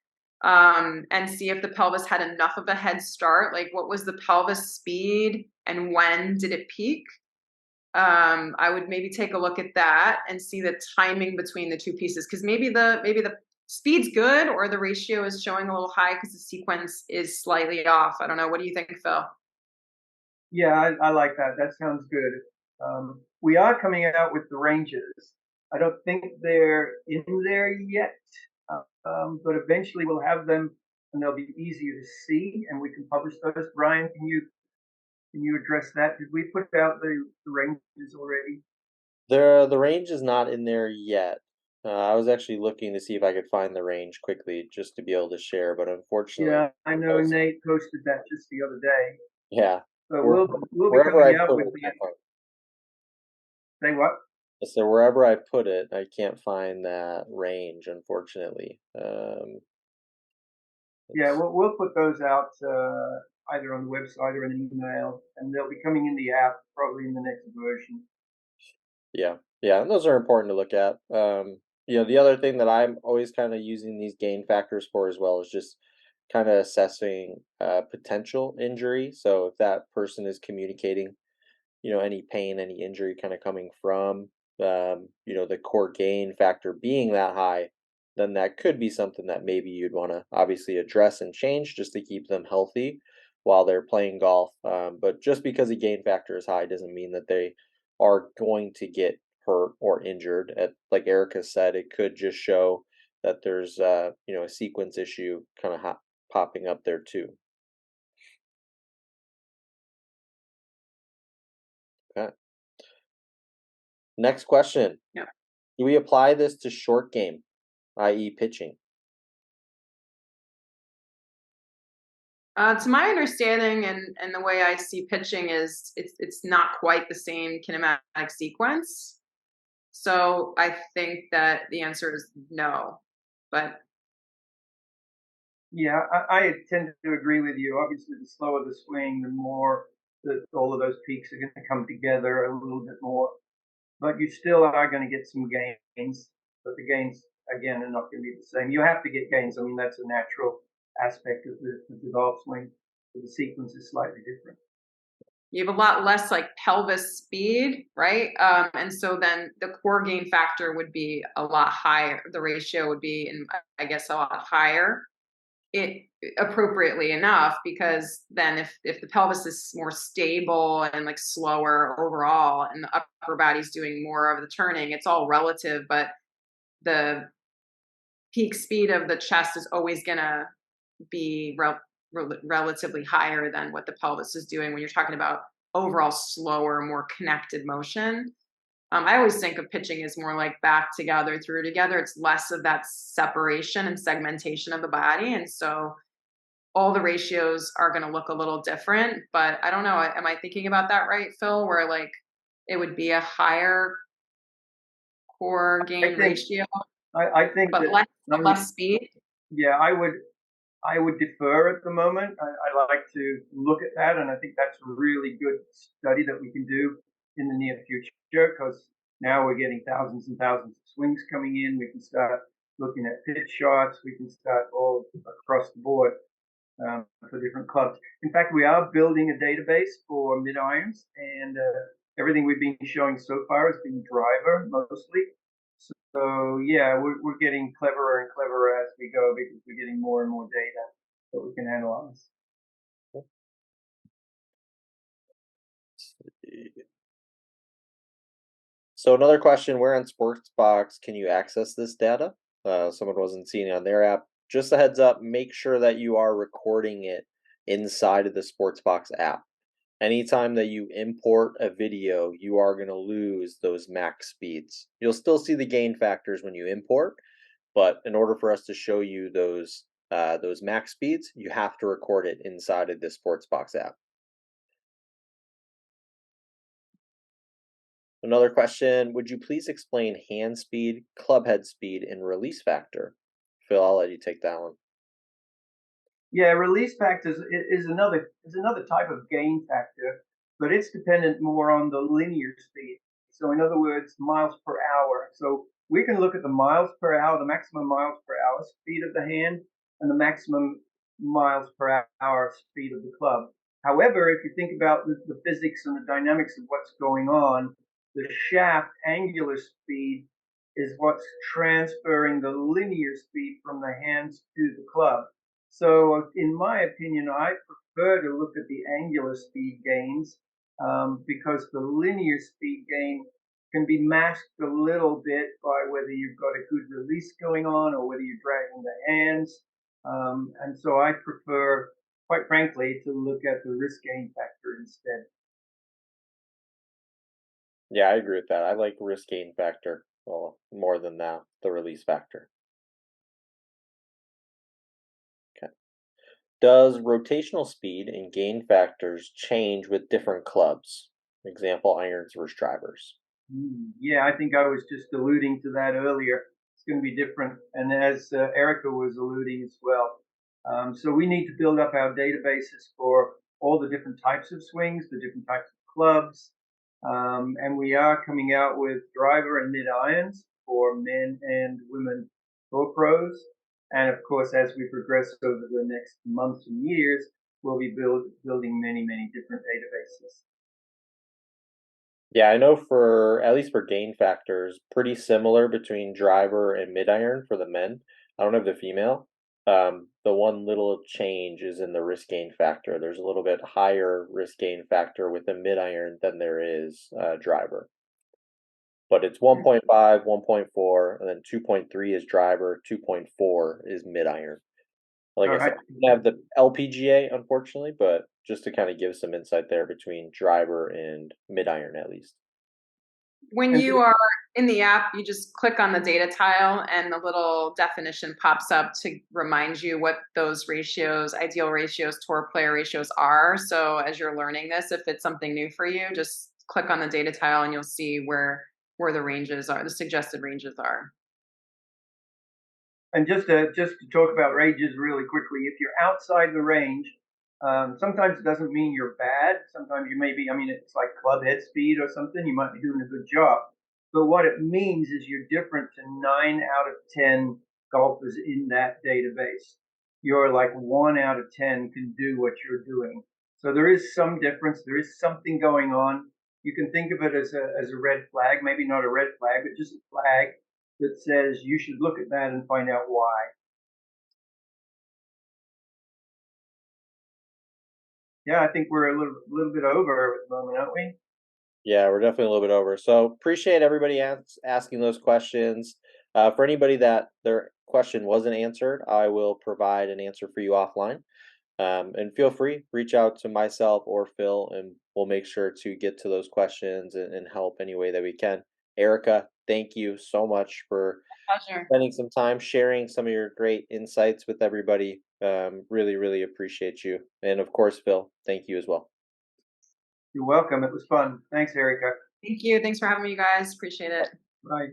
and see if the pelvis had enough of a head start. Like, what was the pelvis speed and when did it peak? I would maybe take a look at that and see the timing between the two pieces, because maybe the speed's good or the ratio is showing a little high because the sequence is slightly off. I don't know. What do you think, Phil? Yeah, I like that. That sounds good. We are coming out with the ranges. I don't think they're in there yet, but eventually we'll have them and they'll be easier to see and we can publish those. Brian, can you address that? Did we put out the ranges already? The range is not in there yet. I was actually looking to see if I could find the range quickly just to be able to share, but unfortunately, Yeah, I know Nate posted that just the other day. yeah, So we'll be wherever I coming out put with it, the I can't find say what? it. So wherever I put it, I can't find that range, unfortunately. Yeah, Let's, we'll put those out either on the website or in an email, and they'll be coming in the app probably in the next version. yeah, yeah, and those are important to look at. The other thing that I'm always kind of using these gain factors for as well is just kind of assessing potential injury. So if that person is communicating any pain, any injury kind of coming from, the core gain factor being that high, then that could be something that maybe you'd want to obviously address and change just to keep them healthy while they're playing golf. But just because the gain factor is high doesn't mean that they are going to get hurt or injured. Like Erica said, it could just show that there's a sequence issue kind of popping up there too. Okay. Next question. Yeah. Do we apply this to short game, i.e., pitching? To my understanding and the way I see pitching is it's not quite the same kinematic sequence. So I think that the answer is no. But Yeah, I tend to agree with you. Obviously, the slower the swing, the more all of those peaks are going to come together a little bit more. But you still are going to get some gains, but the gains again are not going to be the same. You have to get gains. I mean, that's a natural aspect of the golf swing. But the sequence is slightly different. you have a lot less like pelvis speed, right? And so then the core gain factor would be a lot higher. The ratio would be, I guess, a lot higher. It appropriately enough, because then if the pelvis is more stable and like slower overall and the upper body's doing more of the turning, it's all relative, but the peak speed of the chest is always going to be relatively higher than what the pelvis is doing when you're talking about overall slower, more connected motion. I always think of pitching as more like back together, through together. It's less of that separation and segmentation of the body. And so all the ratios are going to look a little different, but I don't know. Am I thinking about that right, Phil? Where like it would be a higher core gain ratio, I think but that less speed. yeah, I would defer at the moment. I like to look at that, and I think that's a really good study that we can do in the near future, because now we're getting thousands and thousands of swings coming in. We can start looking at pitch shots. We can start all across the board for different clubs. In fact, we are building a database for mid irons, and everything we've been showing so far has been driver mostly. So yeah, we're getting cleverer and cleverer as we go, because we're getting more and more data that we can analyze. So another question, where on Sportsbox can you access this data? Someone wasn't seeing it on their app. Just a heads up, make sure that you are recording it inside of the Sportsbox app. Anytime that you import a video, you are going to lose those max speeds. You'll still see the gain factors when you import, but in order for us to show you those max speeds, you have to record it inside of the Sportsbox app. Another question, would you please explain hand speed, club head speed, and release factor? Phil, I'll let you take that one. Yeah, release factors is another type of gain factor, but it's dependent more on the linear speed. So in other words, miles per hour. So we can look at the miles per hour, the maximum miles per hour speed of the hand, and the maximum miles per hour speed of the club. However, if you think about the physics and the dynamics of what's going on, the shaft angular speed is what's transferring the linear speed from the hands to the club. So, in my opinion, I prefer to look at the angular speed gains because the linear speed gain can be masked a little bit by whether you've got a good release going on or whether you're dragging the hands. And so I prefer, quite frankly, to look at the risk gain factor instead. Yeah, I agree with that. I like risk gain factor more than the release factor. Okay. Does rotational speed and gain factors change with different clubs? Example, irons versus drivers. Yeah, I think I was just alluding to that earlier. It's going to be different. And as Erika was alluding as well. So we need to build up our databases for all the different types of swings, the different types of clubs. And we are coming out with driver and mid irons for men and women tour pros. And of course, as we progress over the next months and years, we'll be building many, many different databases. Yeah, I know for at least for gain factors, pretty similar between driver and mid iron for the men. I don't have the female. The one little change is in the risk gain factor. There's a little bit higher risk gain factor with the mid iron than there is driver. But it's 1.5, 1.4, and then 2.3 is driver, 2.4 is mid iron. Like All I said, right. I don't have the LPGA, unfortunately, but just to kind of give some insight there between driver and mid iron at least. When And you are in the app, you just click on the data tile and the little definition pops up to remind you what those ratios, ideal ratios, tour player ratios are. So as you're learning this, if it's something new for you, just click on the data tile and you'll see where the ranges are, the suggested ranges are. And just to talk about ranges really quickly, if you're outside the range, sometimes it doesn't mean you're bad. Sometimes you may be. I mean, it's like club head speed or something. You might be doing a good job. But what it means is you're different to 9 out of 10 golfers in that database. You're like 1 out of 10 can do what you're doing. So there is some difference. There is something going on. You can think of it as a red flag, maybe not a red flag, but just a flag that says you should look at that and find out why. Yeah, I think we're a little bit over at the moment, aren't we? Yeah, we're definitely a little bit over. So appreciate everybody asking those questions. For anybody that their question wasn't answered, I will provide an answer for you offline. And feel free, reach out to myself or Phil, and we'll make sure to get to those questions and help any way that we can. Erika, thank you so much for Pleasure. spending some time sharing some of your great insights with everybody. Really, really appreciate you. And of course, Phil, thank you as well. You're welcome. It was fun. Thanks, Erika. Thank you. Thanks for having me, you guys. Appreciate it. Bye.